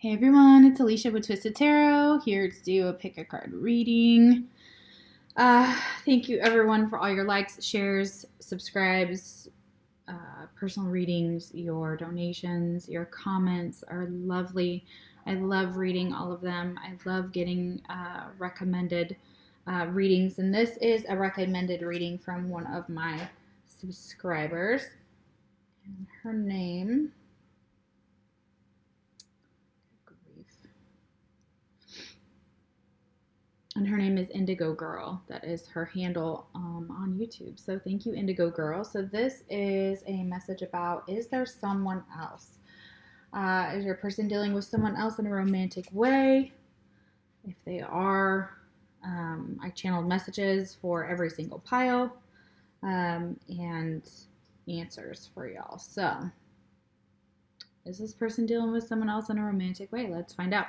Hey everyone, it's Alicia with Twisted Tarot, here to do a pick-a-card reading. Thank you everyone for all your likes, shares, subscribes, personal readings, your donations, your comments are lovely. I love reading all of them. I love getting recommended readings, and this is a recommended reading from one of my subscribers. And her name... And her name is Indigo Girl. That is her handle on YouTube. So thank you, Indigo Girl. So this is a message about, is there someone else? Is your person dealing with someone else in a romantic way? If they are, I channeled messages for every single pile and answers for y'all. So is this person dealing with someone else in a romantic way? Let's find out.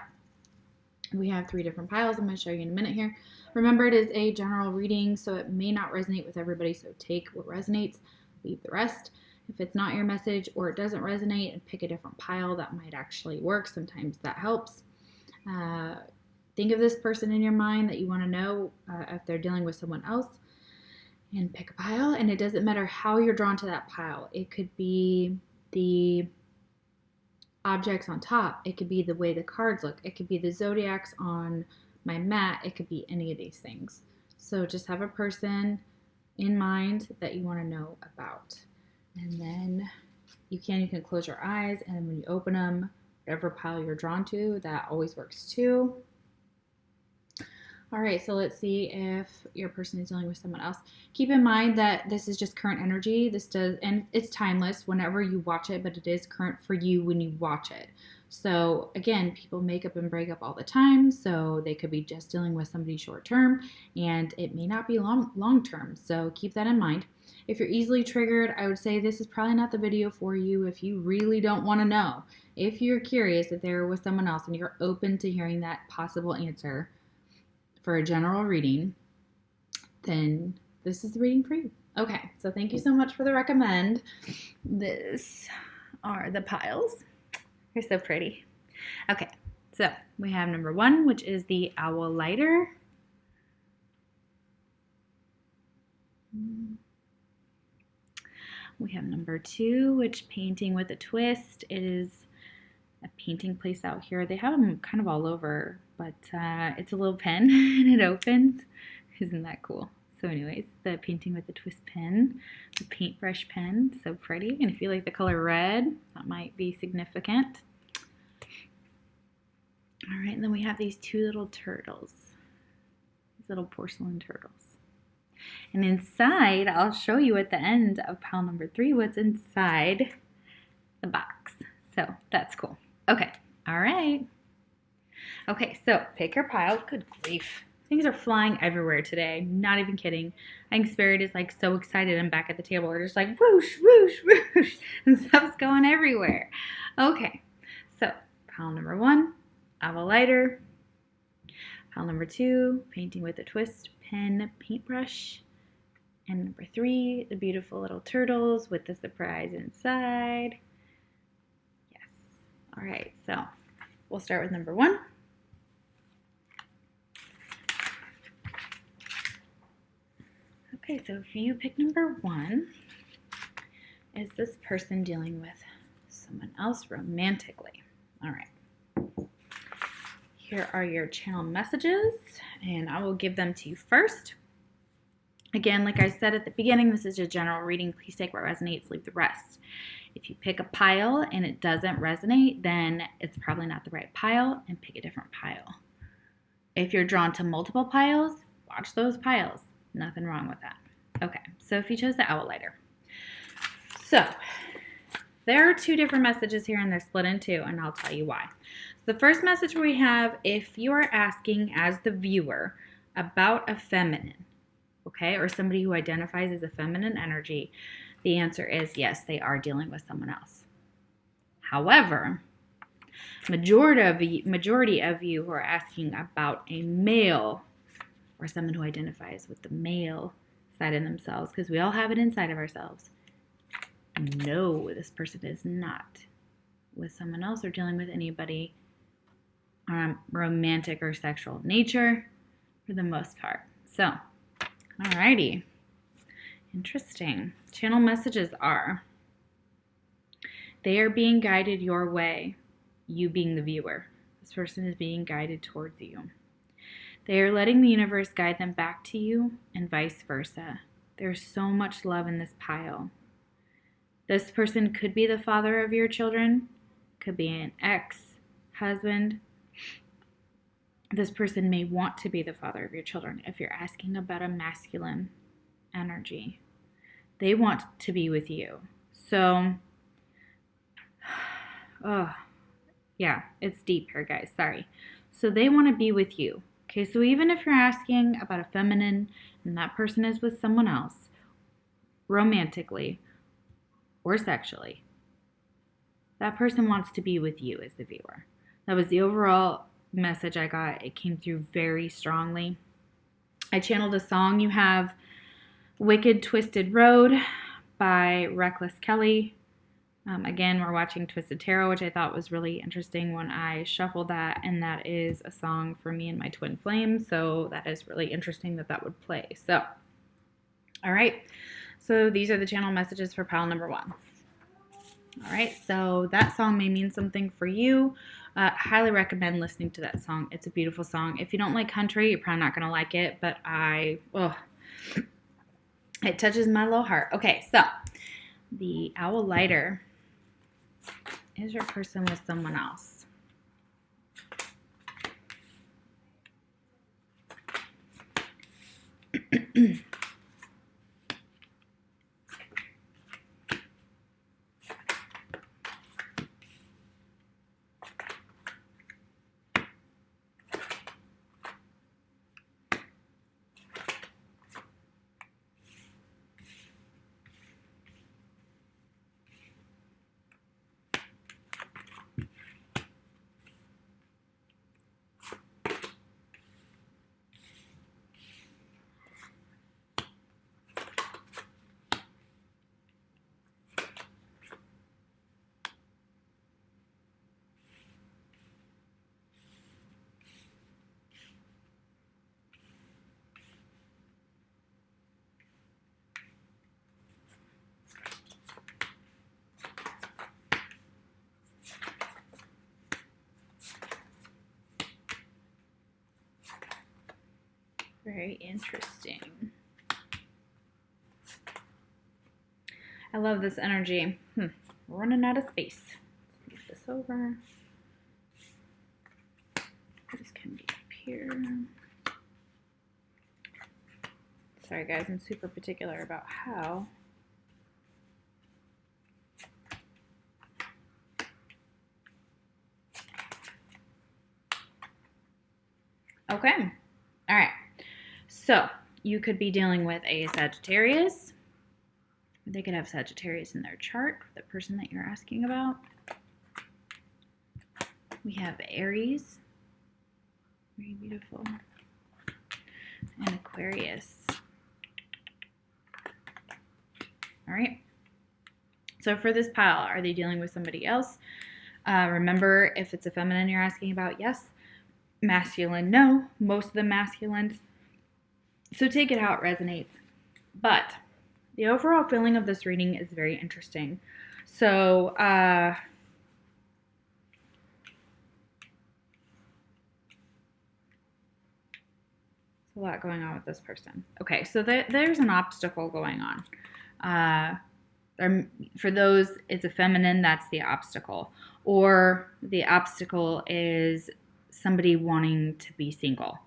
We have 3 different piles. I'm going to show you in a minute here. Remember, it is a general reading, so it may not resonate with everybody, so take what resonates, leave the rest. If it's not your message or it doesn't resonate, and pick a different pile, that might actually work. Sometimes that helps. Think of this person in your mind that you want to know if they're dealing with someone else, and pick a pile. And it doesn't matter how you're drawn to that pile. It could be the objects on top. It could be the way the cards look. It could be the zodiacs on my mat. It could be any of these things. So just have a person in mind that you want to know about. And then you can close your eyes, and when you open them, whatever pile you're drawn to, that always works too. All right, so let's see if your person is dealing with someone else. Keep in mind that this is just current energy. And it's timeless whenever you watch it, but it is current for you when you watch it. So again, people make up and break up all the time, so they could be just dealing with somebody short term, and it may not be long term. So keep that in mind. If you're easily triggered, I would say this is probably not the video for you if you really don't want to know. If you're curious if they're with someone else and you're open to hearing that possible answer for a general reading, then this is the reading for you. Okay, so thank you so much for the recommend. This are the piles. They're so pretty. Okay, so we have number 1, which is the owl lighter. We have number 2, which painting with a twist. It is a painting place out here. They have them kind of all over, but it's a little pen and it opens. Isn't that cool? So anyways, the painting with the twist pen, the paintbrush pen, so pretty. And if you like the color red, that might be significant. All right, and then we have these 2 little turtles, these little porcelain turtles. And inside, I'll show you at the end of pile number 3 what's inside the box. So that's cool. Okay, all right. Okay, so pick your pile. Good grief. Things are flying everywhere today. Not even kidding. I think Spirit is like so excited and back at the table. We're just like whoosh, whoosh, whoosh. And stuff's going everywhere. Okay, so pile number 1, owl lighter. Pile number 2, painting with a twist pen paintbrush. And number 3, the beautiful little turtles with the surprise inside. Yes. All right, so we'll start with number 1. Okay, so if you pick number 1, is this person dealing with someone else romantically? All right. Here are your channel messages, and I will give them to you first. Again, like I said at the beginning, this is a general reading. Please take what resonates, leave the rest. If you pick a pile and it doesn't resonate, then it's probably not the right pile, and pick a different pile. If you're drawn to multiple piles, watch those piles. Nothing wrong with that. Okay, so if you chose the owl lighter. So there are 2 different messages here, and they're split in 2, and I'll tell you why. The first message we have, if you are asking as the viewer about a feminine, okay, or somebody who identifies as a feminine energy, the answer is yes, they are dealing with someone else. However, majority of you who are asking about a male or someone who identifies with the male side of themselves, because we all have it inside of ourselves. No, this person is not with someone else or dealing with anybody romantic or sexual nature for the most part. So, alrighty. Interesting. Channel messages are, they are being guided your way, you being the viewer. This person is being guided towards you. They are letting the universe guide them back to you and vice versa. There's so much love in this pile. This person could be the father of your children, could be an ex-husband. This person may want to be the father of your children if you're asking about a masculine energy. They want to be with you. So, yeah, it's deep here, guys. Sorry. So they want to be with you. Okay, so even if you're asking about a feminine and that person is with someone else, romantically or sexually, that person wants to be with you as the viewer. That was the overall message I got. It came through very strongly. I channeled a song. You have Wicked Twisted Road by Reckless Kelly. Again, we're watching Twisted Tarot, which I thought was really interesting when I shuffled that, and that is a song for me and my twin flame, so that is really interesting that would play. So, all right, so these are the channel messages for pile number 1. All right, so that song may mean something for you. Highly recommend listening to that song. It's a beautiful song. If you don't like country, you're probably not going to like it, but it touches my little heart. Okay, so the owl lighter is your person with someone else. Very interesting. I love this energy. We're running out of space. Let's move this over. This can be up here. Sorry guys, I'm super particular about how. Okay, all right. So you could be dealing with a Sagittarius. They could have Sagittarius in their chart, the person that you're asking about. We have Aries, very beautiful, and Aquarius. All right. So for this pile, are they dealing with somebody else? Remember, if it's a feminine you're asking about, yes. Masculine, no. Most of the masculines. So take it how it resonates. But the overall feeling of this reading is very interesting. So, there's a lot going on with this person. Okay, so there's an obstacle going on. For those, it's a feminine, that's the obstacle. Or the obstacle is somebody wanting to be single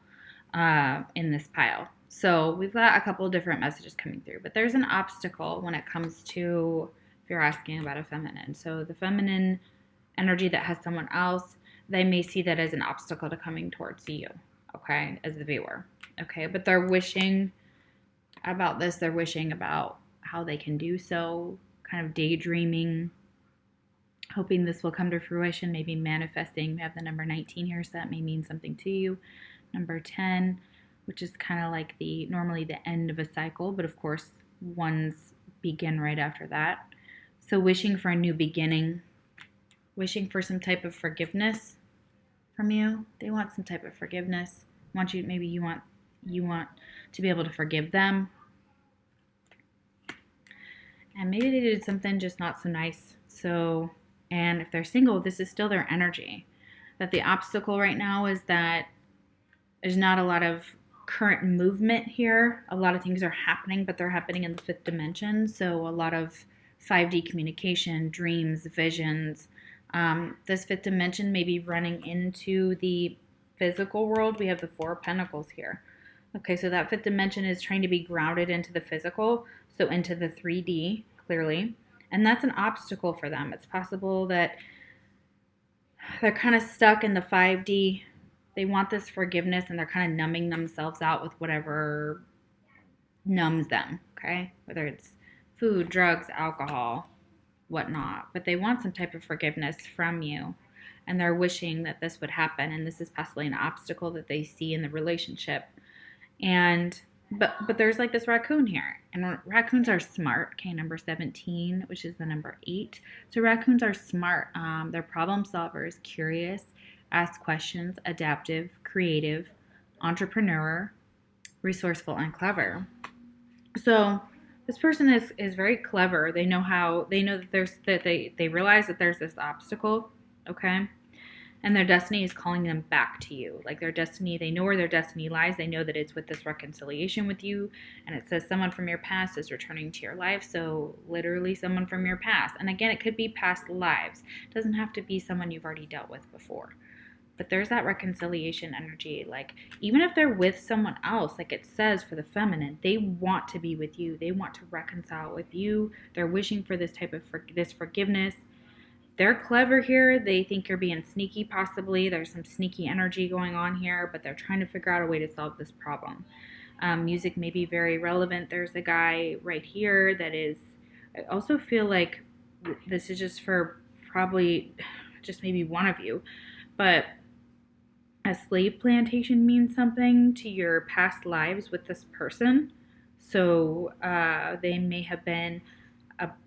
in this pile. So we've got a couple of different messages coming through, but there's an obstacle when it comes to, if you're asking about a feminine. So the feminine energy that has someone else, they may see that as an obstacle to coming towards you, okay, as the viewer, okay? But they're wishing about this. They're wishing about how they can do so, kind of daydreaming, hoping this will come to fruition, maybe manifesting. We have the number 19 here, so that may mean something to you. Number 10, which is kind of like normally the end of a cycle, but of course, ones begin right after that. So wishing for a new beginning, wishing for some type of forgiveness from you. They want some type of forgiveness. Maybe you want to be able to forgive them. And maybe they did something just not so nice. So, and if they're single, this is still their energy. That the obstacle right now is that there's not a lot of current movement here. A lot of things are happening, but they're happening in the 5th dimension. So a lot of 5D communication, dreams, visions. This 5th dimension may be running into the physical world. We have the 4 of Pentacles here. Okay, so that 5th dimension is trying to be grounded into the physical, so into the 3D, clearly. And that's an obstacle for them. It's possible that they're kind of stuck in the 5D. They want this forgiveness, and they're kind of numbing themselves out with whatever numbs them, okay? Whether it's food, drugs, alcohol, whatnot. But they want some type of forgiveness from you, and they're wishing that this would happen, and this is possibly an obstacle that they see in the relationship. And but there's like this raccoon here, and raccoons are smart. Okay, number 17, which is the number 8. So raccoons are smart. They're problem solvers, curious, ask questions, adaptive, creative, entrepreneur, resourceful, and clever. So this person is very clever. They know that they realize that there's this obstacle, okay? And their destiny is calling them back to you. Like their destiny, they know where their destiny lies. They know that it's with this reconciliation with you. And it says someone from your past is returning to your life. So literally someone from your past. And again, it could be past lives. It doesn't have to be someone you've already dealt with before. But there's that reconciliation energy. Like even if they're with someone else, like it says for the feminine, they want to be with you. They want to reconcile with you. They're wishing for this type of this forgiveness. They're clever here. They think you're being sneaky, possibly. There's some sneaky energy going on here, but they're trying to figure out a way to solve this problem. Music may be very relevant. There's a guy right here that is, I also feel like this is just for probably just maybe one of you, but a slave plantation means something to your past lives with this person. So they may have been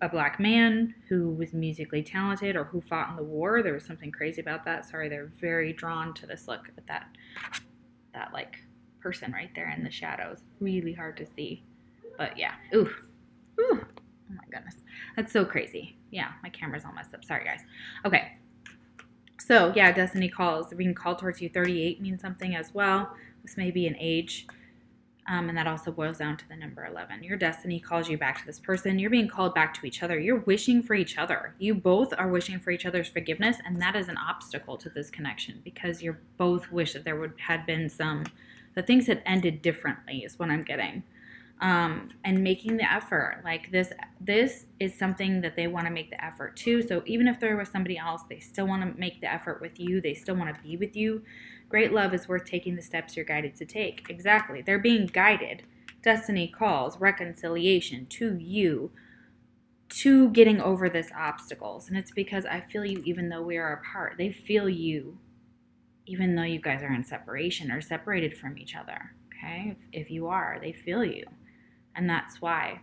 a black man who was musically talented or who fought in the war. There was something crazy about that. Sorry, they're very drawn to this look at that like person right there in the shadows. Really hard to see. But yeah. Ooh. Oh my goodness. That's so crazy. Yeah, my camera's all messed up. Sorry, guys. Okay. So yeah, destiny calls. Being called towards you. 38 means something as well. This may be an age. And that also boils down to the number 11. Your destiny calls you back to this person. You're being called back to each other. You're wishing for each other. You both are wishing for each other's forgiveness, and that is an obstacle to this connection because you both wish that there had been that things had ended differently is what I'm getting. And making the effort. Like this is something that they want to make the effort too. So even if there was somebody else, they still want to make the effort with you. They still want to be with you. Great love is worth taking the steps you're guided to take. Exactly. They're being guided. Destiny calls, reconciliation to you, to getting over this obstacles. And it's because I feel you even though we are apart. They feel you even though you guys are in separation or separated from each other. Okay? If you are, they feel you. And that's why.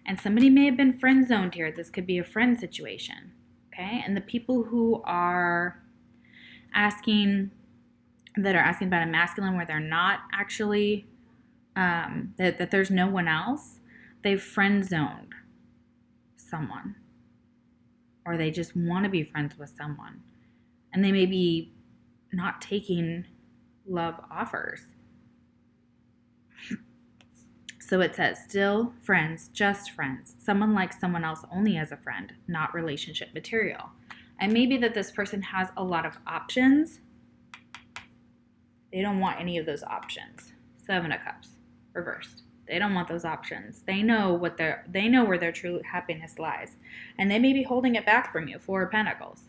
And somebody may have been friend zoned here. This could be a friend situation. Okay? And the people who are asking about a masculine where they're not actually, that there's no one else, they've friend zoned someone. Or they just want to be friends with someone. And they may be not taking love offers. So it says, still friends, just friends. Someone likes someone else only as a friend, not relationship material. And maybe that this person has a lot of options. They don't want any of those options. 7 of Cups, reversed. They don't want those options. They know where their true happiness lies. And they may be holding it back from you. 4 of Pentacles.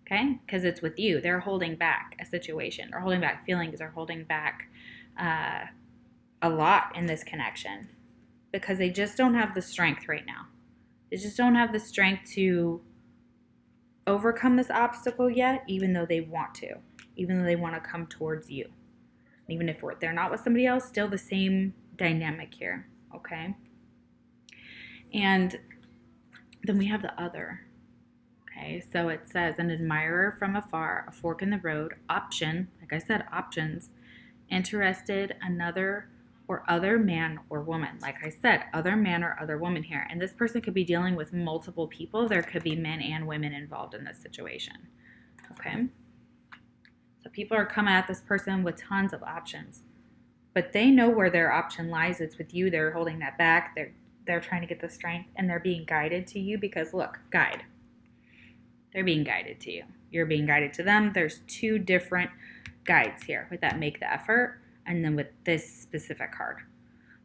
Okay? Because it's with you. They're holding back a situation. They're holding back feelings. They're holding back a lot in this connection. Because they just don't have the strength right now. They just don't have the strength to overcome this obstacle yet, even though they want to. Even though they want to come towards you. Even if they're not with somebody else, still the same dynamic here, okay? And then we have the other, Okay, so it says an admirer from afar, a fork in the road, option, like I said, options, interested, another or other man or woman. Like I said, other man or other woman here. And this person could be dealing with multiple people. There could be men and women involved in this situation. Okay? So people are coming at this person with tons of options. But they know where their option lies. It's with you. They're holding that back. They're trying to get the strength, and they're being guided to you because, look, guide. They're being guided to you. You're being guided to them. There's two different guides here with that make the effort and then with this specific card.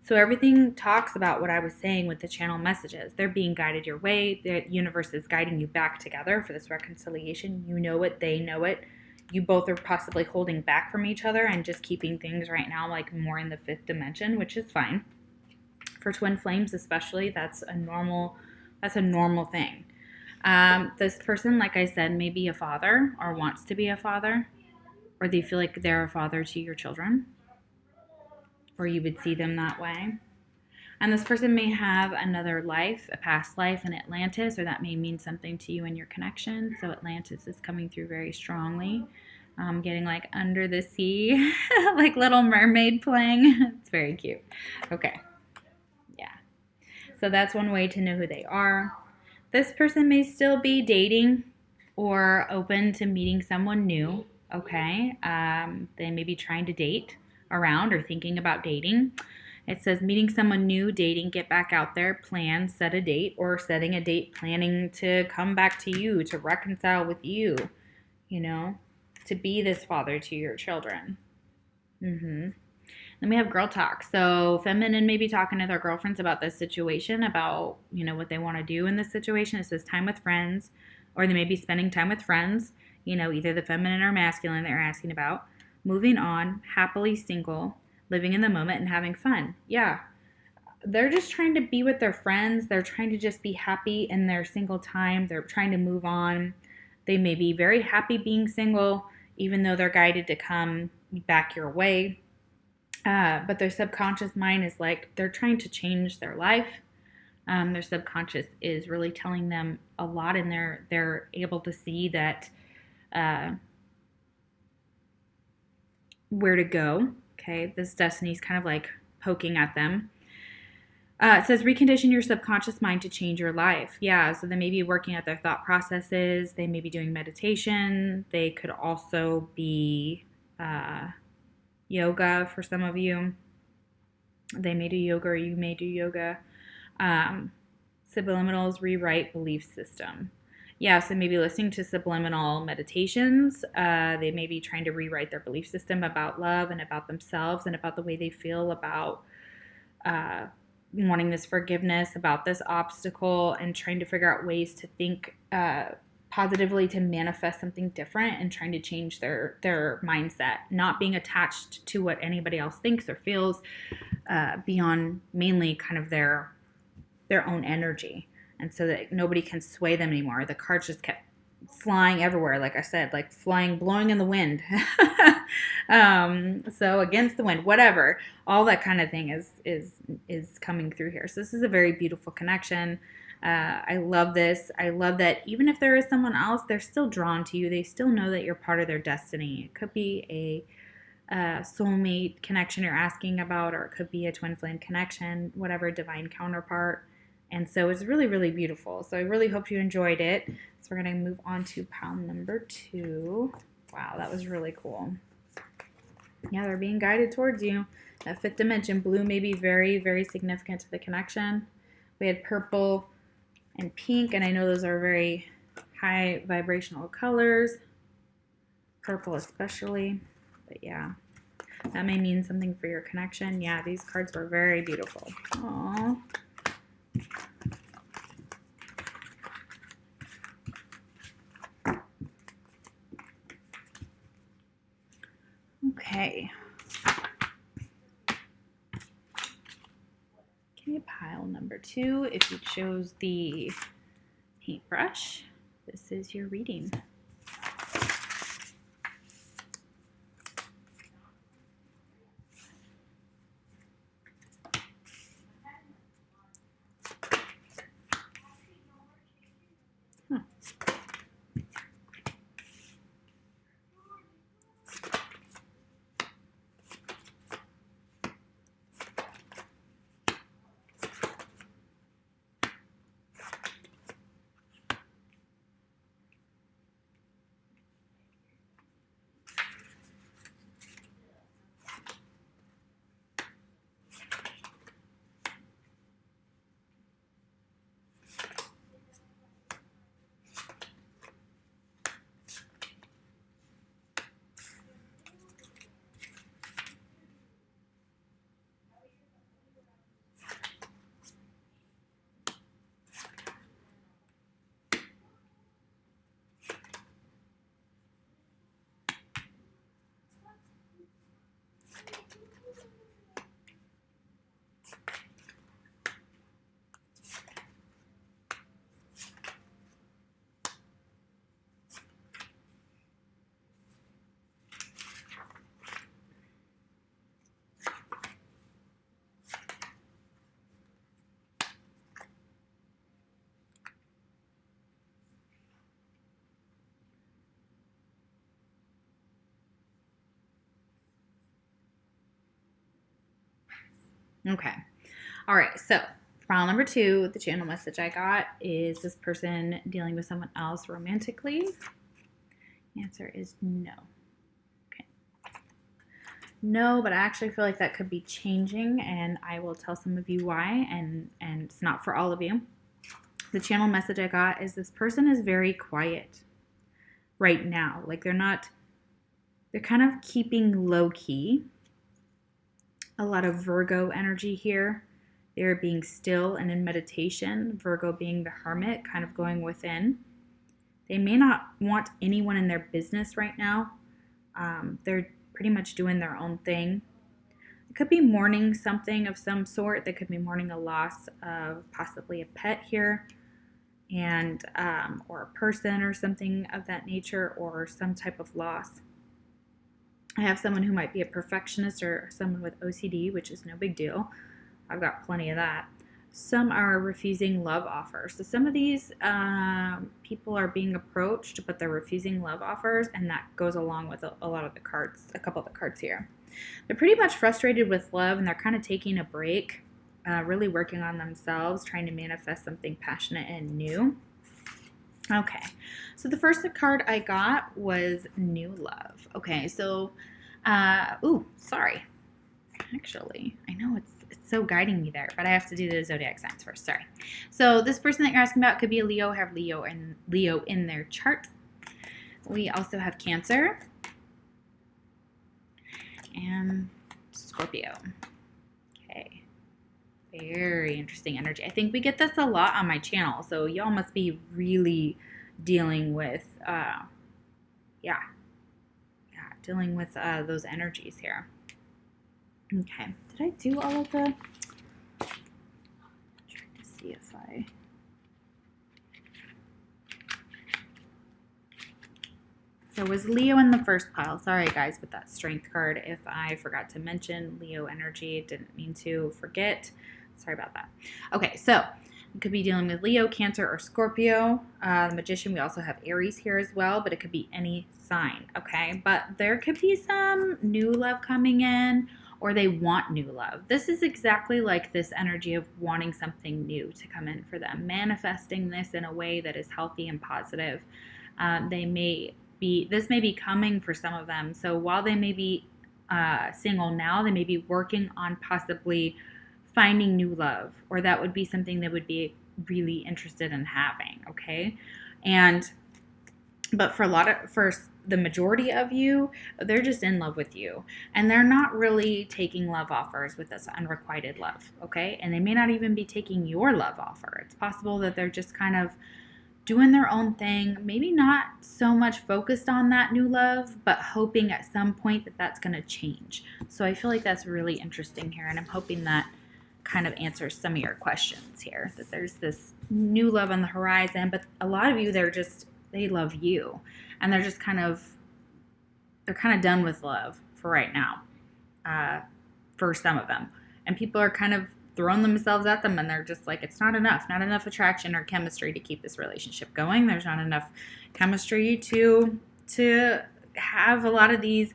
So everything talks about what I was saying with the channel messages. They're being guided your way. The universe is guiding you back together for this reconciliation. You know it. They know it. You both are possibly holding back from each other and just keeping things right now like more in the fifth dimension, which is fine. For twin flames especially, that's a normal thing. This person, like I said, may be a father or wants to be a father, or they feel like they're a father to your children, or you would see them that way. And this person may have another life, a past life in Atlantis, or that may mean something to you in your connection. So Atlantis is coming through very strongly. Getting like under the sea, like Little Mermaid playing. It's very cute. Okay. Yeah. So that's one way to know who they are. This person may still be dating or open to meeting someone new. Okay. They may be trying to date around or thinking about dating. It says meeting someone new, dating, get back out there, plan, set a date, or setting a date, planning to come back to you, to reconcile with you, you know, to be this father to your children. Then we have girl talk. So feminine may be talking to their girlfriends about this situation, about, you know, what they want to do in this situation. It says time with friends, or they may be spending time with friends, you know, either the feminine or masculine that you're asking about. Moving on, happily single, living in the moment and having fun. Yeah. They're just trying to be with their friends. They're trying to just be happy in their single time. They're trying to move on. They may be very happy being single, even though they're guided to come back your way. But their subconscious mind is like, they're trying to change their life. Their subconscious is really telling them a lot, and they're able to see that where to go. Okay, this destiny is kind of like poking at them. It says recondition your subconscious mind to change your life. Yeah, so they may be working at their thought processes. They may be doing meditation. They could also be yoga for some of you. They may do yoga, or you may do yoga. Subliminals, rewrite belief system. Yeah, so maybe listening to subliminal meditations. They may be trying to rewrite their belief system about love and about themselves and about the way they feel about wanting this forgiveness, about this obstacle, and trying to figure out ways to think positively to manifest something different, and trying to change their mindset, not being attached to what anybody else thinks or feels, beyond mainly kind of their own energy. And so that nobody can sway them anymore. The cards just kept flying everywhere, like I said, like flying, blowing in the wind. So against the wind, whatever, all that kind of thing is coming through here. So this is a very beautiful connection. I love this. I love that even if there is someone else, they're still drawn to you. They still know that you're part of their destiny. It could be a soulmate connection you're asking about, or it could be a twin flame connection, whatever, divine counterpart. And so it's really, really beautiful. So I really hope you enjoyed it. So we're going to move on to pile number 2. Wow, that was really cool. Yeah, they're being guided towards you. That fifth dimension, blue may be very, very significant to the connection. We had purple and pink, and I know those are very high vibrational colors. Purple especially. But yeah, that may mean something for your connection. Yeah, these cards were very beautiful. Aww. Okay. Okay, pile number 2. If you chose the paintbrush, this is your reading. Okay. All right. So file number 2, the channel message I got is this person dealing with someone else romantically? Answer is no. Okay. No, but I actually feel like that could be changing, and I will tell some of you why, and it's not for all of you. The channel message I got is this person is very quiet right now. Like they're kind of keeping low key. A lot of Virgo energy here. They're being still and in meditation. Virgo being the hermit, kind of going within. They may not want anyone in their business right now. They're pretty much doing their own thing. It could be mourning something of some sort. They could be mourning a loss of possibly a pet here, and or a person or something of that nature, or some type of loss. I have someone who might be a perfectionist or someone with OCD, which is no big deal. I've got plenty of that. Some are refusing love offers. So some of these people are being approached, but they're refusing love offers, and that goes along with a lot of the cards, a couple of the cards here. They're pretty much frustrated with love, and they're kind of taking a break, really working on themselves, trying to manifest something passionate and new. Okay, so the first card I got was New Love. Okay, so, sorry. Actually, I know it's so guiding me there, but I have to do the zodiac signs first. Sorry. So this person that you're asking about could be a Leo, have Leo in their chart. We also have Cancer and Scorpio. Okay. Very interesting energy. I think we get this a lot on my channel, so y'all must be really dealing with, dealing with those energies here. Okay, did I do all of the, I'm trying to see if so was Leo in the first pile. Sorry guys with that strength card if I forgot to mention Leo energy, didn't mean to forget. Sorry about that. Okay, so it could be dealing with Leo, Cancer, or Scorpio. The Magician, we also have Aries here as well, but it could be any sign, okay? But there could be some new love coming in, or they want new love. This is exactly like this energy of wanting something new to come in for them, manifesting this in a way that is healthy and positive. This may be coming for some of them. So while they may be single now, they may be working on possibly finding new love, or that would be something they would be really interested in having, okay? But for the majority of you, they're just in love with you, and they're not really taking love offers with this unrequited love, okay? And they may not even be taking your love offer. It's possible that they're just kind of doing their own thing, maybe not so much focused on that new love, but hoping at some point that that's going to change. So I feel like that's really interesting here, and I'm hoping that kind of answers some of your questions here, that there's this new love on the horizon, but a lot of you, they love you, and they're kind of done with love for right now, for some of them. And people are kind of throwing themselves at them, and they're just like, it's not enough attraction or chemistry to keep this relationship going. There's not enough chemistry to have a lot of these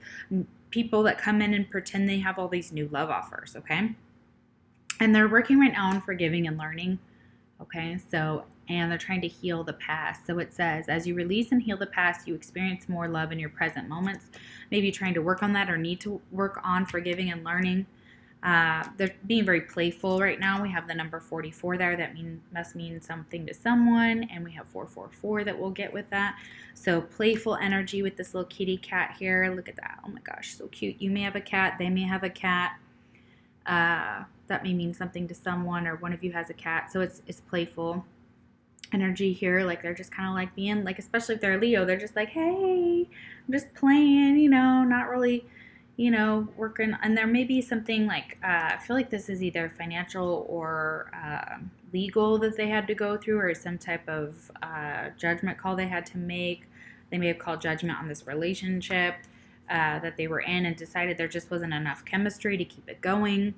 people that come in and pretend they have all these new love offers, okay? And they're working right now on forgiving and learning, okay? And they're trying to heal the past. So it says, as you release and heal the past, you experience more love in your present moments. Maybe trying to work on that, or need to work on forgiving and learning. They're being very playful right now. We have the number 44 there. That must mean something to someone. And we have 444 that we'll get with that. So playful energy with this little kitty cat here. Look at that. Oh my gosh, so cute. You may have a cat. They may have a cat. That may mean something to someone, or one of you has a cat. So it's playful energy here. Like they're just kind of like especially if they're Leo, they're just like, hey, I'm just playing, not really, working, and there may be something like, I feel like this is either financial or legal that they had to go through, or some type of judgment call they had to make. They may have called judgment on this relationship that they were in and decided there just wasn't enough chemistry to keep it going.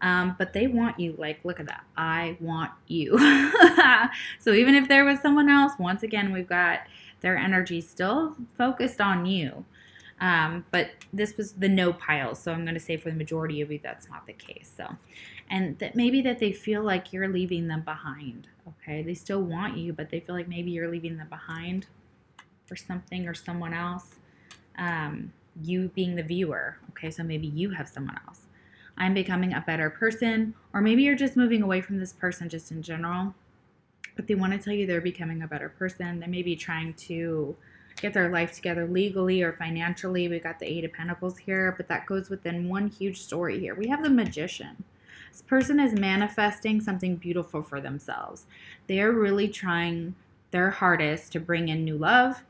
But they want you. Like, look at that. I want you. So even if there was someone else, once again, we've got their energy still focused on you. But this was the no pile. So I'm going to say for the majority of you, that's not the case. So, and that maybe that they feel like you're leaving them behind. Okay. They still want you, but they feel like maybe you're leaving them behind for something or someone else. You being the viewer. Okay. So maybe you have someone else. I'm becoming a better person, or maybe you're just moving away from this person just in general, but they want to tell you they're becoming a better person. They may be trying to get their life together legally or financially. We've got the Eight of Pentacles here, but that goes within one huge story here. We have the Magician. This person is manifesting something beautiful for themselves. They are really trying their hardest to bring in new love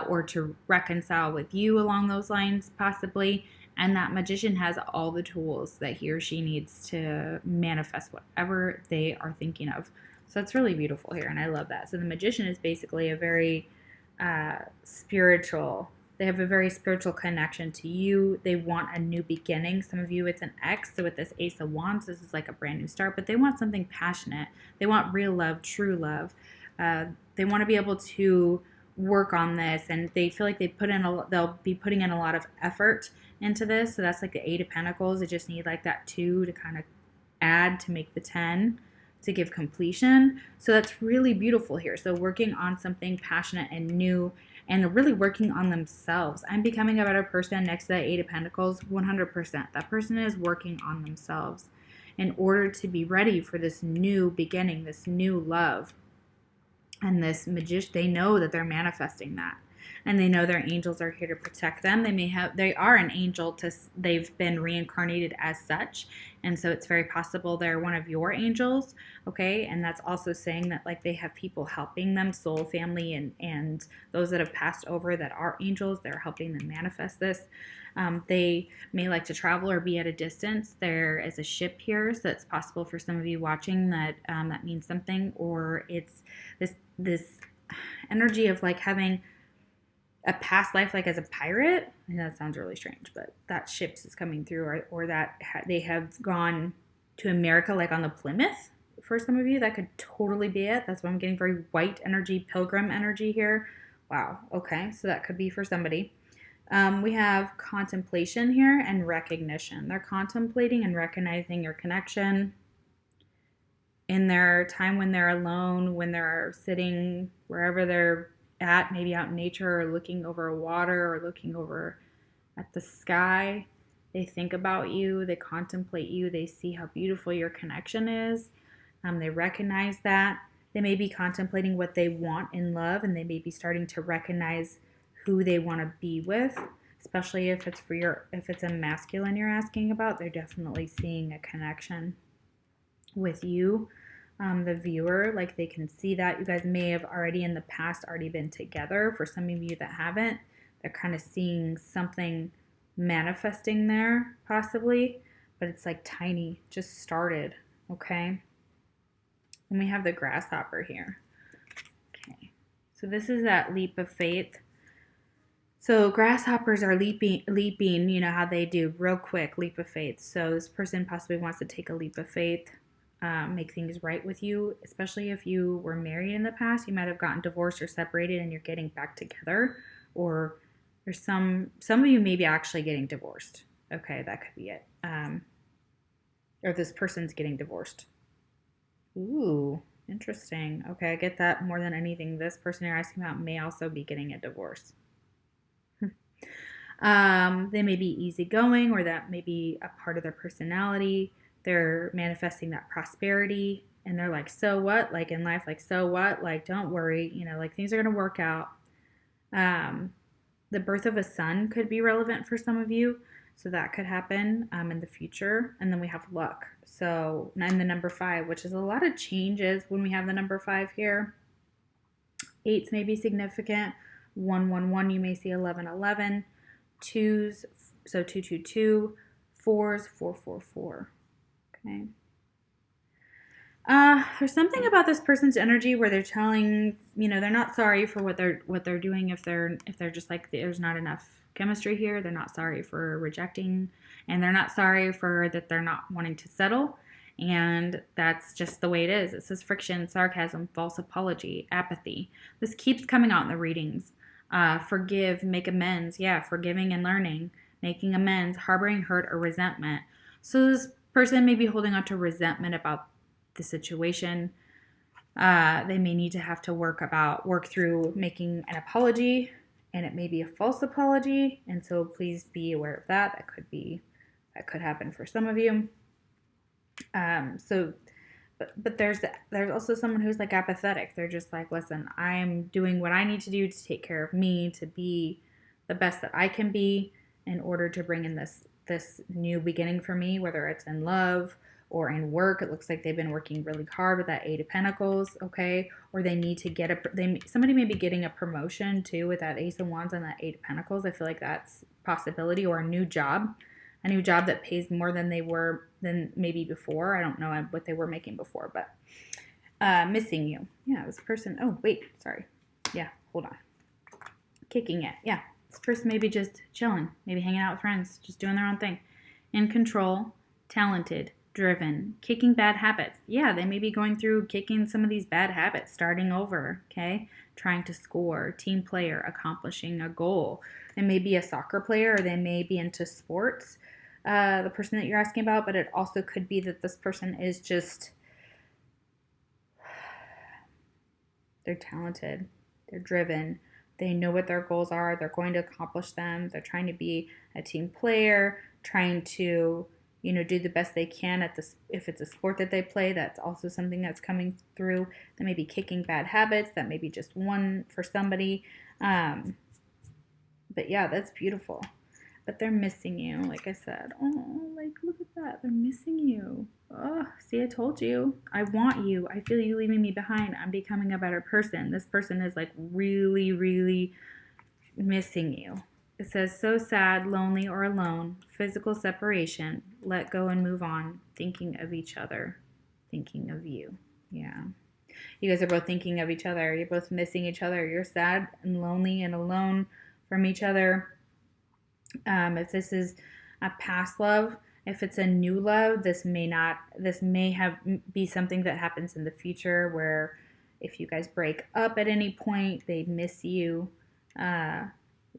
or to reconcile with you along those lines, possibly. And that Magician has all the tools that he or she needs to manifest whatever they are thinking of. So it's really beautiful here, and I love that. So the Magician is basically a very spiritual. They have a very spiritual connection to you. They want a new beginning. Some of you, it's an ex. So with this Ace of Wands, this is like a brand new start, but they want something passionate. They want real love, true love. They want to be able to work on this, and they feel like they'll be putting in a lot of effort into this. So that's like the Eight of Pentacles. They just need like that 2 to kind of add to make the 10 to give completion. So that's really beautiful here. So working on something passionate and new, and really working on themselves. I'm becoming a better person next to that Eight of Pentacles, 100%. That person is working on themselves in order to be ready for this new beginning, this new love. And this Magician, they know that they're manifesting that. And they know their angels are here to protect them. They are an angel, they've been reincarnated as such. And so it's very possible they're one of your angels, okay? And that's also saying that like they have people helping them, soul family, and those that have passed over that are angels, they're helping them manifest this. They may like to travel or be at a distance. There is a ship here, so it's possible for some of you watching that that means something, or it's this energy of like having a past life like as a pirate. I know that sounds really strange, but that ships is coming through, or that they have gone to America like on the Plymouth. For some of you, that could totally be it. That's why I'm getting very white energy, pilgrim energy here. Wow. Okay, so that could be for somebody. We have contemplation here and recognition. They're contemplating and recognizing your connection in their time when they're alone, when they're sitting wherever they're at, maybe out in nature, or looking over water, or looking over at the sky. They think about you, they contemplate you, they see how beautiful your connection is. They recognize that. They may be contemplating what they want in love, and they may be starting to recognize who they want to be with, especially if it's a masculine you're asking about. They're definitely seeing a connection with you, the viewer. Like they can see that you guys may have already in the past already been together. For some of you that haven't, they're kind of seeing something manifesting there possibly, but it's like tiny, just started. Okay, and we have the grasshopper here. Okay, so this is that leap of faith. So grasshoppers are leaping, you know how they do, real quick, leap of faith. So this person possibly wants to take a leap of faith, make things right with you, especially if you were married in the past. You might have gotten divorced or separated and you're getting back together, or there's some of you may be actually getting divorced. Okay, that could be it. Or this person's getting divorced. Ooh, interesting. Okay, I get that more than anything. This person you're asking about may also be getting a divorce. They may be easygoing, or that may be a part of their personality. They're manifesting that prosperity, and they're like, so what? Like in life, like, so what? Like, don't worry, you know, like things are going to work out. The birth of a son could be relevant for some of you. So that could happen in the future. And then we have luck. So, and the number 5, which is a lot of changes when we have the number 5 here. 8s may be significant. 111, you may see 1111. 2s, So 222, 4s, 444. Okay. There's something about this person's energy where they're telling, they're not sorry for what they're doing if they're just like there's not enough chemistry here. They're not sorry for rejecting, and they're not sorry for that they're not wanting to settle. And that's just the way it is. It says friction, sarcasm, false apology, apathy. This keeps coming out in the readings. Forgive, make amends. Yeah, forgiving and learning, making amends, harboring hurt or resentment. So this person may be holding on to resentment about the situation. They may need to have to work through making an apology, and it may be a false apology. And so please be aware of that. That could happen for some of you. But there's also someone who's like apathetic. They're just like, listen, I'm doing what I need to do to take care of me, to be the best that I can be in order to bring in this new beginning for me, whether it's in love or in work. It looks like they've been working really hard with that Eight of Pentacles, okay? Or they need to get somebody may be getting a promotion too with that Ace of Wands and that Eight of Pentacles. I feel like that's a possibility, or a new job that pays more than maybe before. I don't know what they were making before, but missing you. Yeah, this person, oh, wait, sorry. Yeah, hold on. Kicking it. Yeah, this person may be just chilling, maybe hanging out with friends, just doing their own thing. In control, talented, driven, kicking bad habits. Yeah, they may be going through kicking some of these bad habits, starting over, okay? Trying to score, team player, accomplishing a goal. They may be a soccer player, or they may be into sports, the person that you're asking about, but it also could be that this person is just, they're talented, they're driven, they know what their goals are, they're going to accomplish them, they're trying to be a team player, trying to do the best they can at this. If it's a sport that they play, that's also something that's coming through. They may be kicking bad habits. That may be just one for somebody. But yeah, that's beautiful. But they're missing you, like I said. Oh, like, look at that. They're missing you. Oh, see, I told you. I want you. I feel you leaving me behind. I'm becoming a better person. This person is like really, really missing you. It says, so sad, lonely, or alone, physical separation, let go and move on, thinking of each other, thinking of you. Yeah. You guys are both thinking of each other. You're both missing each other. You're sad and lonely and alone from each other. If this is a past love, if it's a new love, this may be something that happens in the future, where if you guys break up at any point, they miss you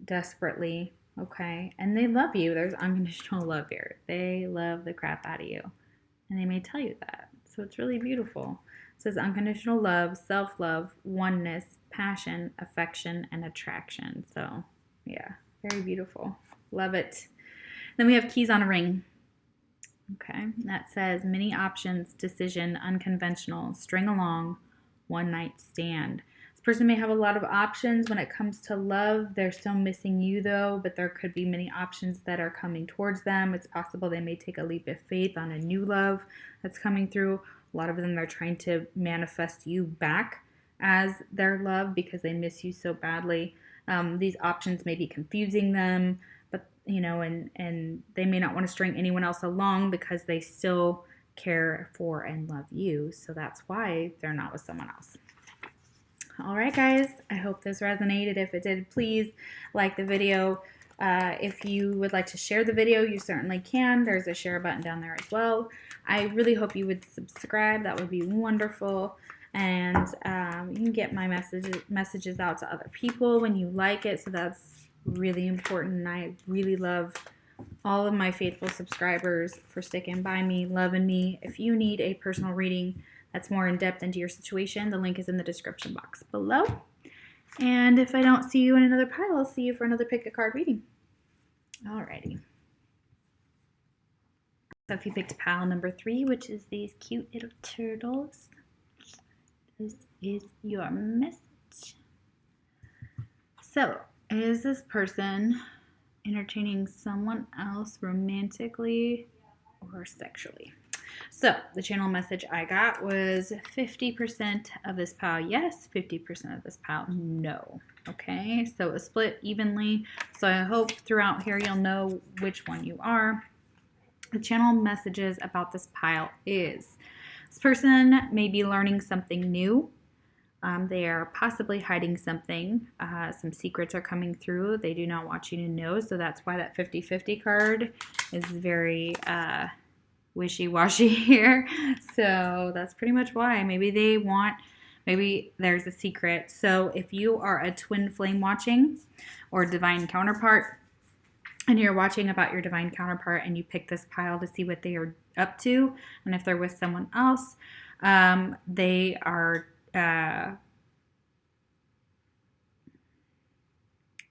desperately, okay? And they love you. There's unconditional love here. They love the crap out of you, and they may tell you that. So it's really beautiful. It says unconditional love, self-love, oneness, passion, affection, and attraction. So yeah, very beautiful. Love it. Then we have keys on a ring. Okay, that says many options, decision, unconventional, string along, one night stand. This person may have a lot of options when it comes to love. They're still missing you though, but there could be many options that are coming towards them. It's possible they may take a leap of faith on a new love that's coming through. A lot of them are trying to manifest you back as their love because they miss you so badly. These options may be confusing them, but and they may not want to string anyone else along because they still care for and love you. So that's why they're not with someone else. All right, guys, I hope this resonated. If it did, please like the video. If you would like to share the video, you certainly can. There's a share button down there as well. I really hope you would subscribe. That would be wonderful. And you can get my messages out to other people when you like it. So that's really important. And I really love all of my faithful subscribers for sticking by me, loving me. If you need a personal reading that's more in depth into your situation, the link is in the description box below. And if I don't see you in another pile, I'll see you for another Pick-A-Card reading. Alrighty. So if you picked pile number 3, which is these cute little turtles, this is your message. So, is this person entertaining someone else romantically or sexually? So the channel message I got was 50% of this pile yes, 50% of this pile no. Okay, so it was split evenly. So I hope throughout here you'll know which one you are. The channel messages about this pile is this person may be learning something new. They are possibly hiding something. Some secrets are coming through. They do not want you to know. So that's why that 50-50 card is very wishy-washy here. So that's pretty much why. Maybe there's a secret. So if you are a twin flame watching or divine counterpart, and you're watching about your divine counterpart and you pick this pile to see what they are up to, and if they're with someone else, they are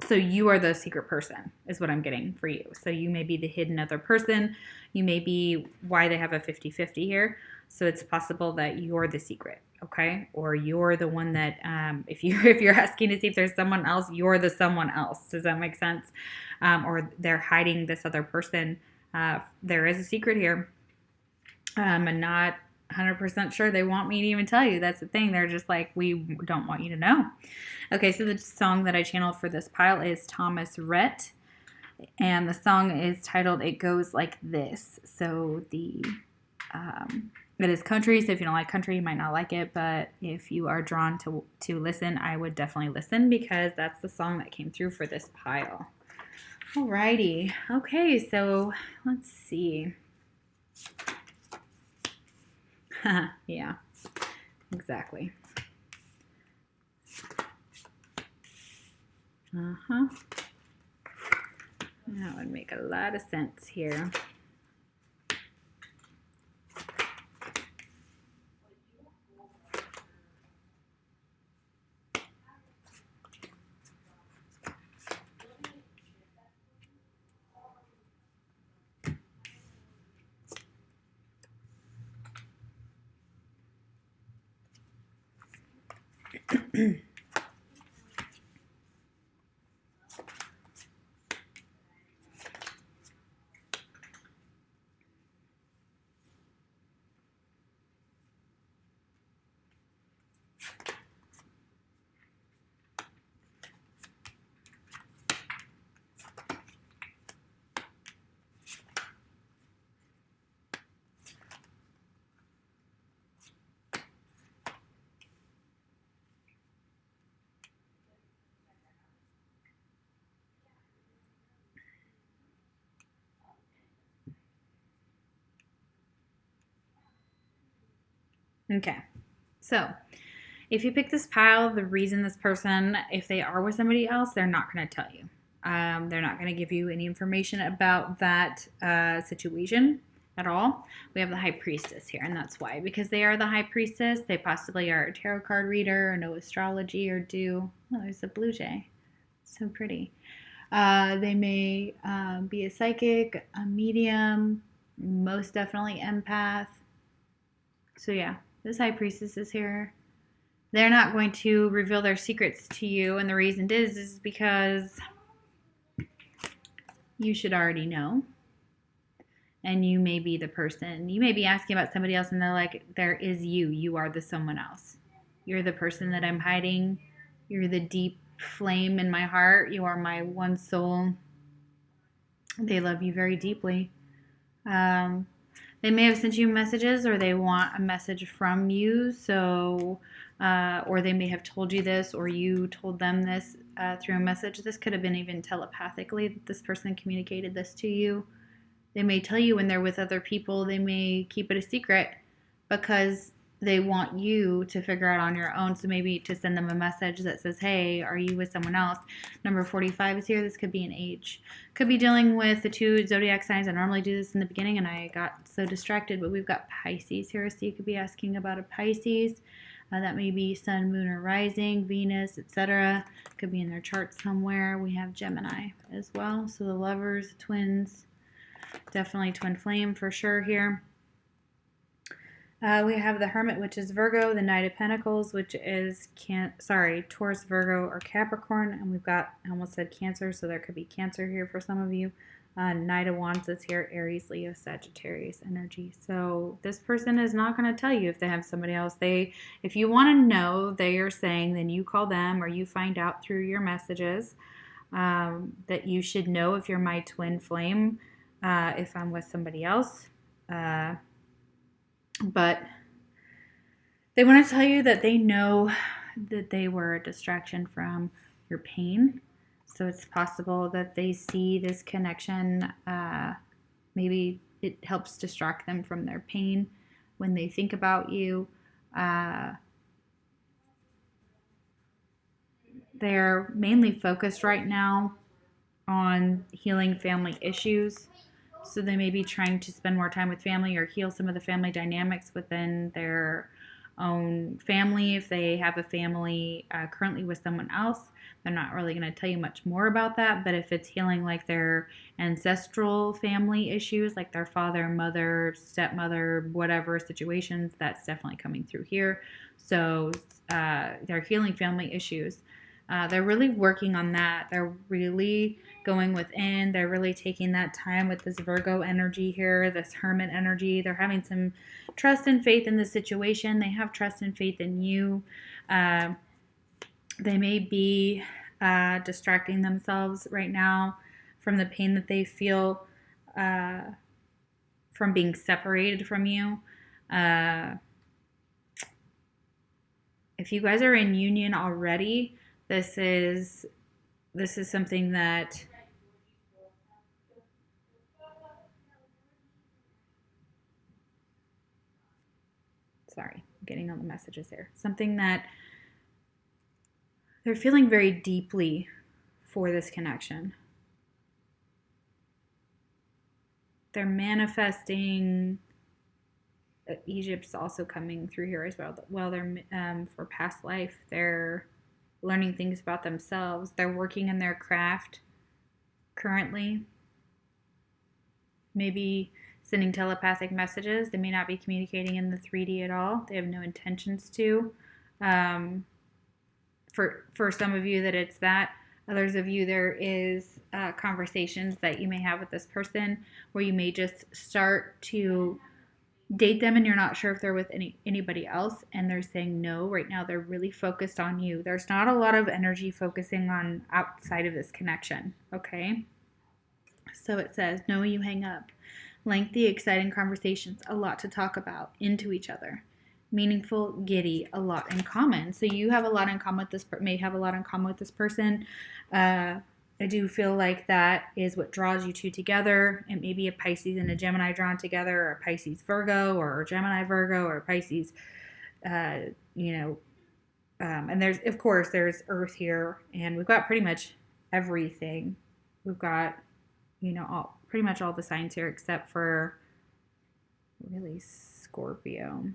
so you are the secret person is what I'm getting for you. So you may be the hidden other person. You may be why they have a 50-50 here. So it's possible that you're the secret, okay? Or you're the one that, if you're asking to see if there's someone else, you're the someone else. Does that make sense? Or they're hiding this other person. There is a secret here. I'm not 100% sure they want me to even tell you. That's the thing. They're just like, we don't want you to know. Okay, so the song that I channeled for this pile is Thomas Rhett. And the song is titled It Goes Like This. So it is country, so if you don't like country, you might not like it. But if you are drawn to listen, I would definitely listen because that's the song that came through for this pile. Alrighty. Okay, so let's see. Yeah, exactly. That would make a lot of sense here. Okay, so if you pick this pile, the reason this person, if they are with somebody else, they're not going to tell you. They're not going to give you any information about that situation at all. We have the High Priestess here, and that's why. Because they are the High Priestess, they possibly are a tarot card reader or know astrology or do... Oh, there's a blue jay. So pretty. They may be a psychic, a medium, most definitely empath. So yeah, this High Priestess is here. They're not going to reveal their secrets to you, and the reason is because you should already know. And you may be the person. You may be asking about somebody else, and they're like, there is you. You are the someone else. You're the person that I'm hiding. You're the deep flame in my heart. You are my one soul. They love you very deeply. They may have sent you messages, or they want a message from you. So, or they may have told you this, or you told them this through a message. This could have been even telepathically that this person communicated this to you. They may tell you when they're with other people. They may keep it a secret because they want you to figure out on your own. So maybe to send them a message that says, hey, are you with someone else? Number 45 is here. This could be an age. Could be dealing with the 2 zodiac signs. I normally do this in the beginning and I got so distracted, but we've got Pisces here. So you could be asking about a Pisces. That may be sun, moon, or rising, Venus, etc. Could be in their chart somewhere. We have Gemini as well. So the lovers, twins, definitely twin flame for sure here. We have the Hermit, which is Virgo, the Knight of Pentacles, which is Taurus, Virgo, or Capricorn, and we've got, I almost said Cancer, so there could be Cancer here for some of you. Knight of Wands is here, Aries, Leo, Sagittarius energy. So this person is not going to tell you if they have somebody else. If you want to know they are saying, then you call them or you find out through your messages that you should know if you're my twin flame, if I'm with somebody else. But they want to tell you that they know that they were a distraction from your pain. So it's possible that they see this connection. Maybe it helps distract them from their pain when they think about you. They're mainly focused right now on healing family issues. So they may be trying to spend more time with family or heal some of the family dynamics within their own family. If they have a family currently with someone else, they're not really going to tell you much more about that. But if it's healing like their ancestral family issues, like their father, mother, stepmother, whatever situations, that's definitely coming through here. So they're healing family issues. They're really working on that. They're really going within. They're really taking that time with this Virgo energy here, this Hermit energy. They're having some trust and faith in the situation. They have trust and faith in you. They may be distracting themselves right now from the pain that they feel from being separated from you. If you guys are in union already, this is something that sorry, I'm getting all the messages there. Something that they're feeling very deeply for this connection. They're manifesting. Egypt's also coming through here as well. Well, they're for past life. They're learning things about themselves. They're working in their craft currently. Maybe sending telepathic messages. They may not be communicating in the 3D at all. They have no intentions to. For some of you that it's that. Others of you, there is conversations that you may have with this person where you may just start to date them and you're not sure if they're with anybody else and they're saying no right now. They're really focused on you. There's not a lot of energy focusing on outside of this connection, okay? So it says, no, you hang up. Lengthy, exciting conversations, a lot to talk about, into each other. Meaningful, giddy, a lot in common. So you have a lot in common with this, may have a lot in common with this person. I do feel like that is what draws you two together. It may be a Pisces and a Gemini drawn together, or a Pisces Virgo, or a Gemini Virgo, or a Pisces, and there's, of course, there's Earth here, and we've got pretty much everything. We've got, pretty much all the signs here except for really Scorpio.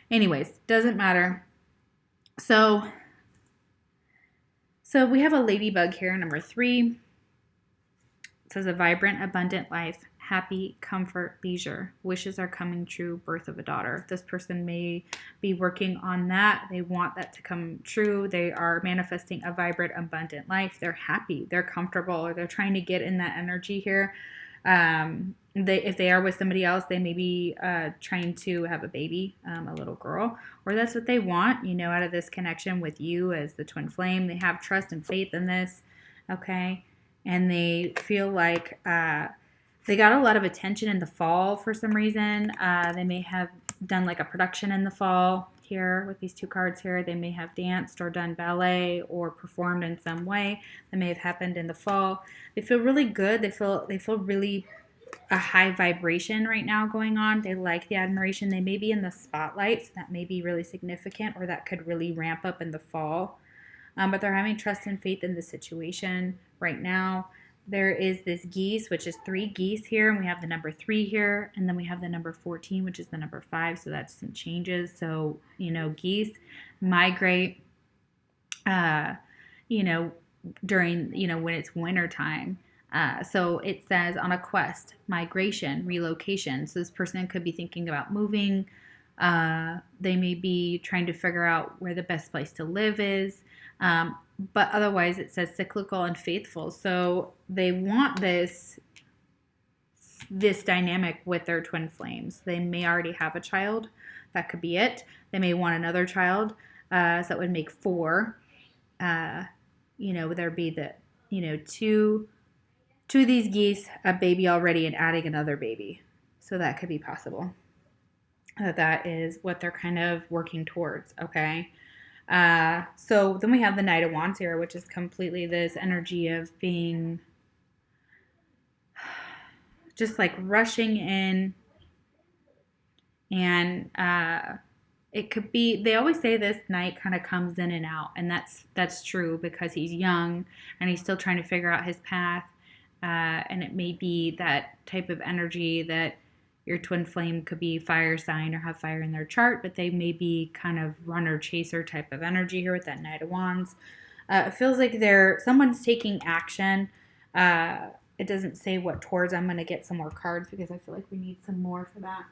Anyways, doesn't matter. So we have a ladybug here, number 3. It says a vibrant, abundant life, happy, comfort, leisure. Wishes are coming true, birth of a daughter. This person may be working on that. They want that to come true. They are manifesting a vibrant, abundant life. They're happy. They're comfortable, or they're trying to get in that energy here. If they are with somebody else, they may be trying to have a baby, a little girl, or that's what they want, out of this connection with you as the twin flame. They have trust and faith in this, okay? And they feel like they got a lot of attention in the fall for some reason. They may have done like a production in the fall here with these 2 cards here. They may have danced or done ballet or performed in some way that may have happened in the fall. They feel really good. They feel really a high vibration right now going on. They like the admiration. They may be in the spotlight, so that may be really significant, or that could really ramp up in the fall. But they're having trust and faith in the situation right now. There is this geese, which is 3 geese here, and we have the number 3 here, and then we have the number 14, which is the number 5, so that's some changes. So, geese migrate, during, when it's winter time. So it says on a quest, migration, relocation. So this person could be thinking about moving. They may be trying to figure out where the best place to live is. But otherwise it says cyclical and faithful. So they want this this dynamic with their twin flames. They may already have a child. That could be it. They may want another child. So that would make 4. There'd be two of these geese, a baby already, and adding another baby. So that could be possible. That is what they're kind of working towards, okay? So then we have the Knight of Wands here, which is completely this energy of being just like rushing in. And it could be, they always say this knight kind of comes in and out. And that's true because he's young and he's still trying to figure out his path. And it may be that type of energy that your twin flame could be fire sign or have fire in their chart, but they may be kind of runner chaser type of energy here with that Knight of Wands. It feels like someone's taking action. It doesn't say what towards. I'm going to get some more cards because I feel like we need some more for that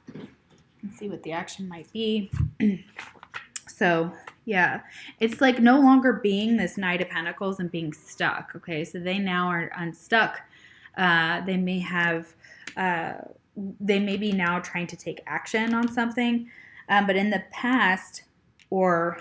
and see what the action might be. So, yeah, it's like no longer being this Knight of Pentacles and being stuck. Okay, so they now are unstuck. They may be now trying to take action on something, but in the past, or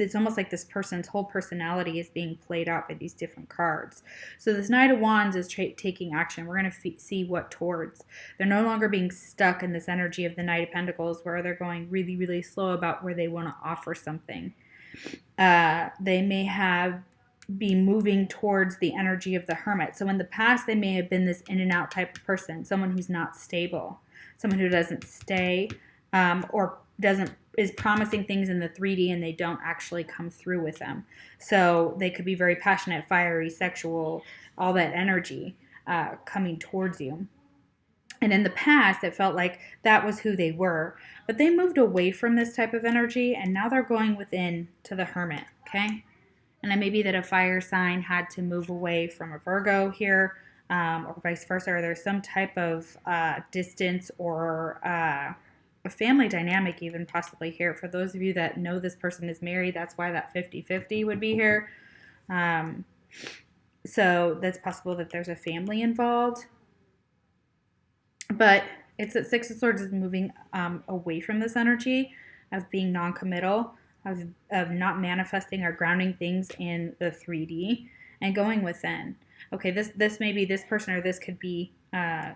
it's almost like this person's whole personality is being played out by these different cards. So this Knight of Wands is taking action. We're going to see what towards. They're no longer being stuck in this energy of the Knight of Pentacles where they're going really, really slow about where they want to offer something. They may be moving towards the energy of the Hermit. So in the past, they may have been this in and out type of person, someone who's not stable, someone who doesn't stay, or is promising things in the 3D and they don't actually come through with them. So they could be very passionate, fiery, sexual, all that energy coming towards you. And in the past, it felt like that was who they were. But they moved away from this type of energy and now they're going within to the Hermit, okay? And it may be that a fire sign had to move away from a Virgo here, or vice versa, or there's some type of distance or a family dynamic even possibly here. For those of you that know this person is married, that's why that 50-50 would be here. So that's possible that there's a family involved. But it's that Six of Swords is moving away from this energy of being non-committal, of not manifesting or grounding things in the 3D and going within. Okay, this may be this person, or this could be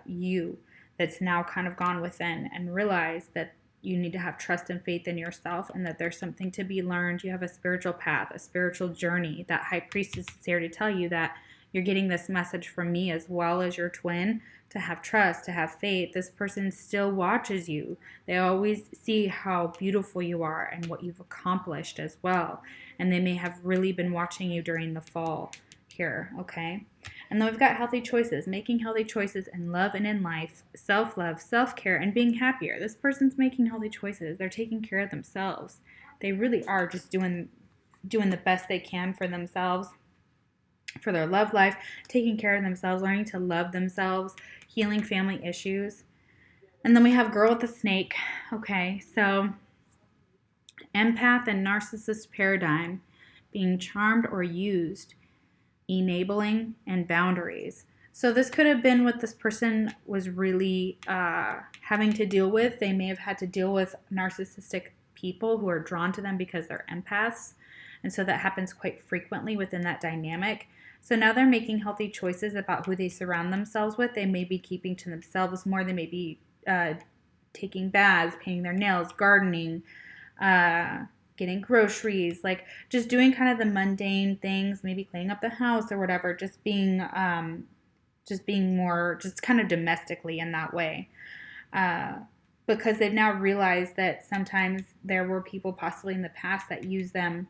you that's now kind of gone within and realized that you need to have trust and faith in yourself and that there's something to be learned. You have a spiritual path, a spiritual journey. That High Priestess is here to tell you that you're getting this message from me as well as your twin, to have trust, to have faith. This person still watches you. They always see how beautiful you are and what you've accomplished as well. And they may have really been watching you during the fall here, okay? And then we've got healthy choices, making healthy choices in love and in life, self-love, self-care, and being happier. This person's making healthy choices. They're taking care of themselves. They really are just doing the best they can for themselves, for their love life, taking care of themselves, learning to love themselves, healing family issues. And then we have Girl with the Snake. Okay, so empath and narcissist paradigm, being charmed or used, enabling, and boundaries. So this could have been what this person was really having to deal with. They may have had to deal with narcissistic people who are drawn to them because they're empaths. And so that happens quite frequently within that dynamic. So now they're making healthy choices about who they surround themselves with. They may be keeping to themselves more. They may be taking baths, painting their nails, gardening, getting groceries, like just doing kind of the mundane things, maybe cleaning up the house or whatever, just being more, just kind of domestically in that way. Because they've now realized that sometimes there were people possibly in the past that used them,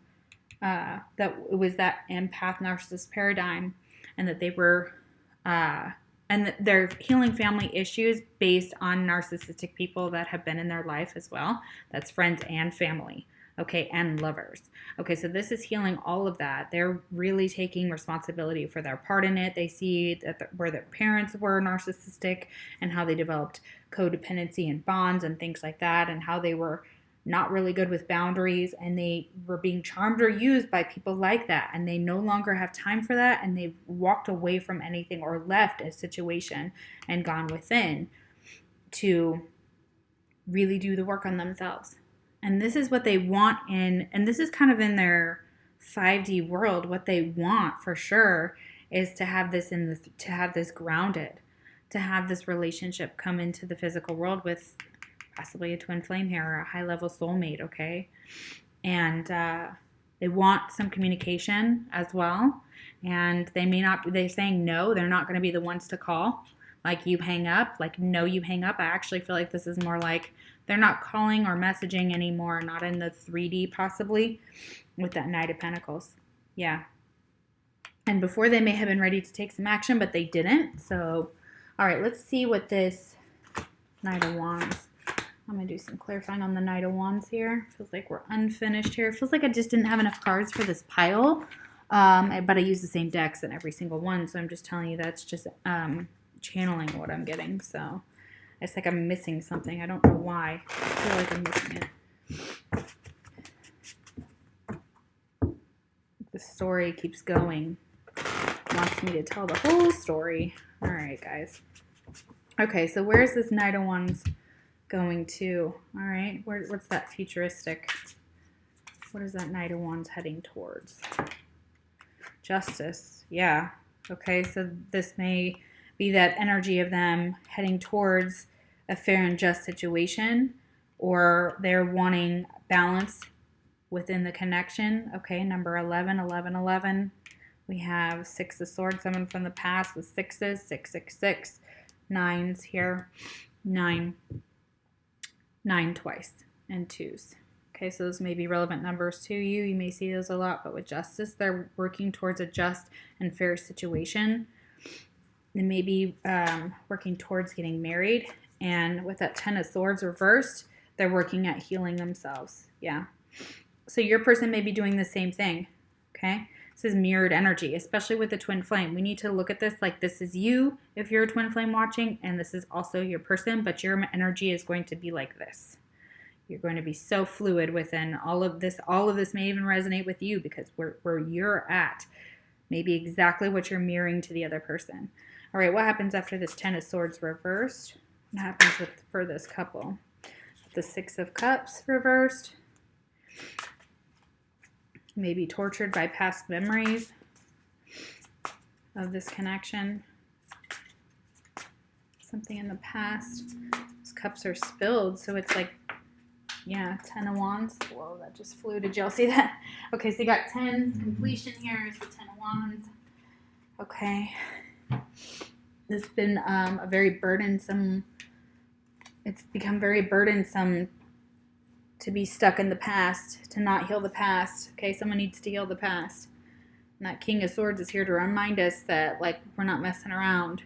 that it was that empath narcissist paradigm, and that they were, and that they're healing family issues based on narcissistic people that have been in their life as well. That's friends and family, okay, and lovers. Okay, so this is healing all of that. They're really taking responsibility for their part in it. They see that where their parents were narcissistic and how they developed codependency and bonds and things like that, and how they were not really good with boundaries, and they were being charmed or used by people like that, and they no longer have time for that, and they've walked away from anything or left a situation and gone within. to really do the work on themselves. And this is what they want and this is kind of in their 5D world. What they want for sure is to have this to have this grounded, to have this relationship come into the physical world with possibly a twin flame here or a high level soulmate, okay? And they want some communication as well. And they may not, they're saying no, they're not going to be the ones to call. Like you hang up, like no, you hang up. I actually feel like this is more like they're not calling or messaging anymore, not in the 3D possibly, with that Knight of Pentacles. Yeah. And before they may have been ready to take some action, but they didn't. So, all right, let's see what this Knight of Wands. I'm going to do some clarifying on the Knight of Wands here. Feels like we're unfinished here. Feels like I just didn't have enough cards for this pile. But I use the same decks in every single one. So I'm just telling you that's just channeling what I'm getting. So it's like I'm missing something. I don't know why. I feel like I'm missing it. The story keeps going. Wants me to tell the whole story. All right, guys. Okay, so where's this Knight of Wands going to? All right, what's that futuristic? What is that Knight of Wands heading towards? Justice. Yeah. Okay, so this may be that energy of them heading towards a fair and just situation, or they're wanting balance within the connection. Okay, number 11, 11, 11. We have 6 of Swords, someone from the past with 6s, 6, 6, 6, 9s here, 9 twice, and 2s. Okay, so those may be relevant numbers to you. You may see those a lot, but with Justice, they're working towards a just and fair situation. They may be working towards getting married. And with that 10 of Swords reversed, they're working at healing themselves. Yeah. So your person may be doing the same thing. Okay. This is mirrored energy, especially with the twin flame. We need to look at this like this is you if you're a twin flame watching, and this is also your person, but your energy is going to be like this. You're going to be so fluid within all of this. All of this may even resonate with you because where you're at may be exactly what you're mirroring to the other person. All right, what happens after this 10 of Swords reversed? What happens for this couple? The 6 of Cups reversed. Maybe tortured by past memories of this connection. Something in the past. These cups are spilled, so it's like, yeah, 10 of Wands. Whoa, that just flew. Did y'all see that? Okay, so you got 10s. Completion here is the 10 of Wands. Okay. This has been a very burdensome, it's become very burdensome to be stuck in the past, to not heal the past. Okay, someone needs to heal the past. And that King of Swords is here to remind us that, like, we're not messing around.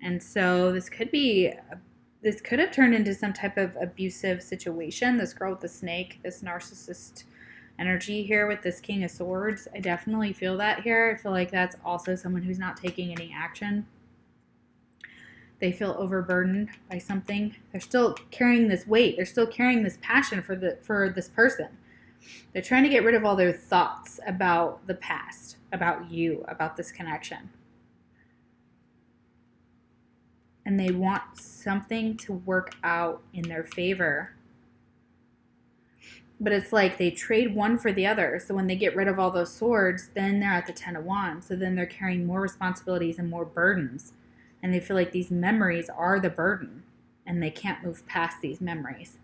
And so this could have turned into some type of abusive situation. This girl with the snake, this narcissist energy here with this King of Swords. I definitely feel that here. I feel like that's also someone who's not taking any action. They feel overburdened by something. They're still carrying this weight. They're still carrying this passion for this person. They're trying to get rid of all their thoughts about the past, about you, about this connection. And they want something to work out in their favor. But it's like they trade one for the other. So when they get rid of all those swords, then they're at the 10 of Wands. So then they're carrying more responsibilities and more burdens. And they feel like these memories are the burden. And they can't move past these memories.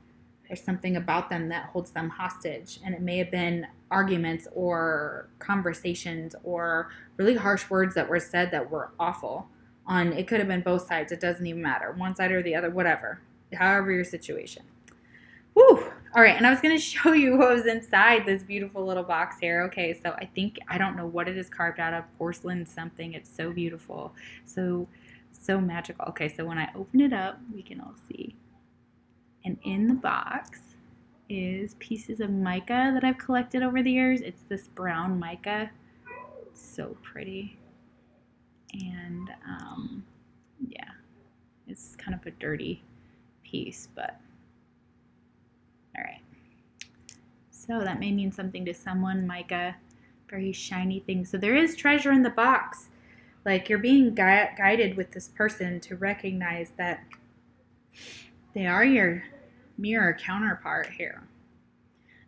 There's something about them that holds them hostage. And it may have been arguments or conversations or really harsh words that were said that were awful. It could have been both sides. It doesn't even matter. One side or the other, whatever. However your situation. Woo! All right, and I was going to show you what was inside this beautiful little box here. Okay, so I don't know what it is carved out of. Porcelain something. It's so beautiful. So magical. Okay, so when I open it up, we can all see. And in the box is pieces of mica that I've collected over the years. It's this brown mica. It's so pretty. And yeah, it's kind of a dirty piece, but all right. So that may mean something to someone. Mica, very shiny thing. So there is treasure in the box. Like you're being guided with this person to recognize that They are your mirror counterpart here.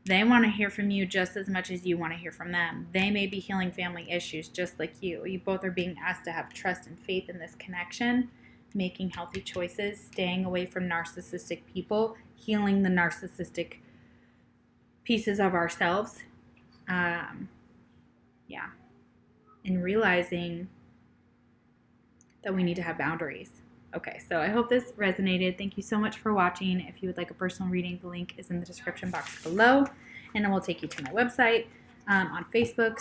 They want to hear from you just as much as you want to hear from them. They may be healing family issues just like you. You both are being asked to have trust and faith in this connection, making healthy choices, staying away from narcissistic people, healing the narcissistic pieces of ourselves. And realizing that we need to have boundaries. Okay, so I hope this resonated. Thank you so much for watching. If you would like a personal reading, the link is in the description box below, and it will take you to my website on Facebook.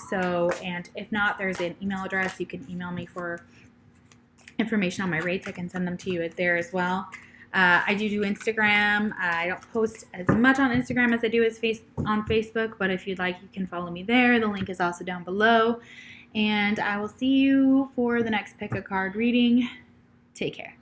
And if not, there's an email address. You can email me for information on my rates. I can send them to you there as well. I do Instagram. I don't post as much on Instagram as I do on Facebook, but if you'd like, you can follow me there. The link is also down below. And I will see you for the next Pick a Card reading. Take care.